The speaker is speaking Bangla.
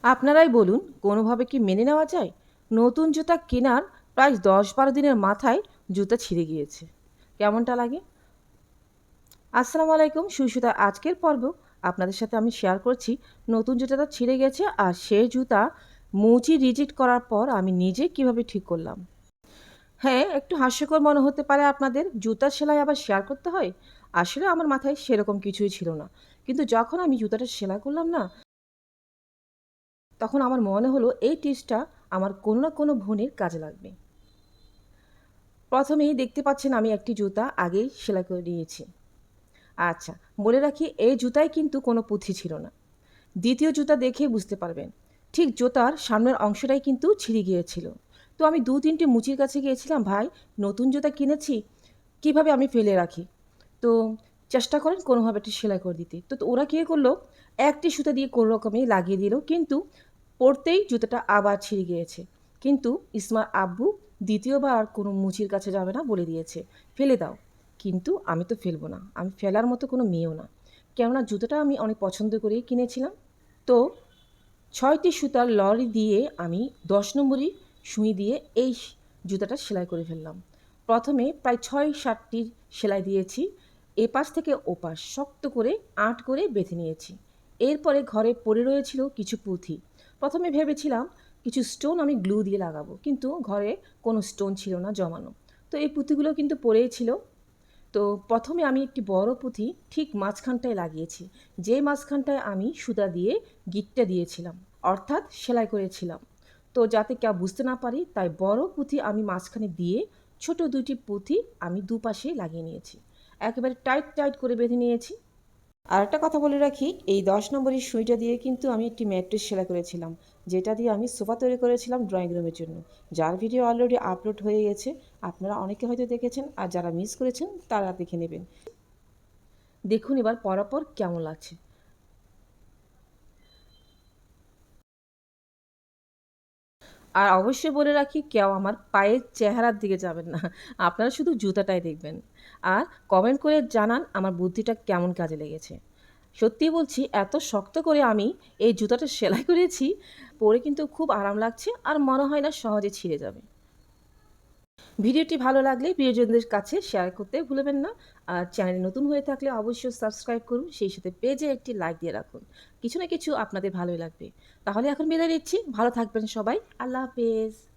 আপনারাই বলুন, কোনোভাবে কি মেনে নেওয়া যায়? নতুন জুতা কেনার প্রায় ১০-১২ দিনের মাথায় জুতা ছিঁড়ে গিয়েছে। কেমনটা লাগে? আসসালামু আলাইকুম। সুই-সুতার আজকের পর্ব আপনাদের সাথে আমি শেয়ার করছি, নতুন জুতাটা ছিঁড়ে গেছে আর সেই জুতা মুচি রিজেক্ট করার পর আমি নিজে কিভাবে ঠিক করলাম। হ্যাঁ, একটু হাস্যকর মনে হতে পারে আপনাদের, জুতার সেলাই আবার শেয়ার করতে হয়? আসলে আমার মাথায় সেরকম কিছুই ছিল না। কিন্তু যখন আমি জুতাটা সেলাই করলাম না, তখন আমার মনে হলো এই টিপসটা আমার কোনো না কোনো বোনের কাজে লাগবে। প্রথমেই দেখতে পাচ্ছেন আমি একটি জুতা আগেই সেলাই করে নিয়েছি। আচ্ছা, বলে রাখি এই জুতায় কিন্তু কোনো পুঁথি ছিল না। দ্বিতীয় জুতা দেখেই বুঝতে পারবেন। ঠিক জুতার সামনের অংশটাই কিন্তু ছিঁড়ে গিয়েছিল। তো আমি ২-৩টে মুচির কাছে গিয়েছিলাম, "ভাই, নতুন জুতা কিনেছি, কিভাবে আমি ফেলে রাখি? তো চেষ্টা করেন কোনোভাবে একটু সেলাই করে দিতে।" তো ওরা কী করলো, একটি সুতা দিয়ে কোনো রকমে লাগিয়ে দিল। কিন্তু পরতেই জুতাটা আবার ছিঁড়ে গিয়েছে। কিন্তু ইসমার আব্বু দ্বিতীয়বার আর কোনো মুচির কাছে যাবে না, বলে দিয়েছে, "ফেলে দাও।" কিন্তু আমি তো ফেলব না। আমি ফেলার মতো কোনো মেয়েও না। কেননা জুতোটা আমি অনেক পছন্দ করেই কিনেছিলাম। তো ৬টি সুতার লরি দিয়ে আমি ১০ নম্বরই সুই দিয়ে এই জুতাটা সেলাই করে ফেললাম। প্রথমে প্রায় ৬-৭টি সেলাই দিয়েছি। এপাশ থেকে ওপাশ শক্ত করে আঁট করে বেঁধে নিয়েছি। এরপরে ঘরে পড়ে রয়েছিল কিছু পুঁথি। প্রথমে ভেবেছিলাম কিছু স্টোন আমি গ্লু দিয়ে লাগাবো। কিন্তু ঘরে কোনো স্টোন ছিল না জমানো। তো এই পুঁথিগুলো কিন্তু পড়েই ছিল। তো প্রথমে আমি একটি বড় পুঁথি ঠিক মাঝখানটায় লাগিয়েছি। যে মাঝখানটায় আমি সুতা দিয়ে গিঁটটা দিয়েছিলাম, অর্থাৎ সেলাই করেছিলাম। তো যাতে কেউ বুঝতে না পারি, তাই বড় পুঁথি আমি মাঝখানে দিয়ে ছোট ২টি পুঁথি আমি দুপাশে লাগিয়ে নিয়েছি। একেবারে টাইট টাইট করে বেঁধে নিয়েছি। আরেকটা কথা বলে রাখি, এই ১০ নম্বরের সুইটা দিয়ে কিন্তু আমি একটি ম্যাট্রেস সেলাই করেছিলাম, যেটা দিয়ে আমি সোফা তৈরি করেছিলাম ড্রয়িং রুমের জন্য। যার ভিডিও অলরেডি আপলোড হয়ে গেছে। আপনারা অনেকে হয়তো দেখেছেন, আর যারা মিস করেছেন তারা দেখে নেবেন। দেখুন এবার পরার পর কেমন লাগছে। আর অবশ্যই বলে রাখি, কেউ আমার পায়ের চেহারার দিকে যাবেন না। আপনারা শুধু জুতাটাই দেখবেন। আর কমেন্ট করে জানান আমার বুদ্ধিটা কেমন কাজে লেগেছে। সত্যিই বলছি, এত শক্ত করে আমি এই জুতাটা সেলাই করেছি, পরে কিন্তু খুব আরাম লাগছে আর মনে হয় না সহজে ছিঁড়ে যাবে। ভিডিওটি ভালো লাগলে প্রিয়জনদের কাছে শেয়ার করতে ভুলবেন না। আর চ্যানেলে নতুন হয়ে থাকলে অবশ্যই সাবস্ক্রাইব করুন, সেই সাথে পেজে একটি লাইক দিয়ে রাখুন। কিছু না কিছু আপনাদের ভালোই লাগবে। তাহলে এখন বিদায় নিচ্ছি। ভালো থাকবেন সবাই। আল্লাহ হাফেজ।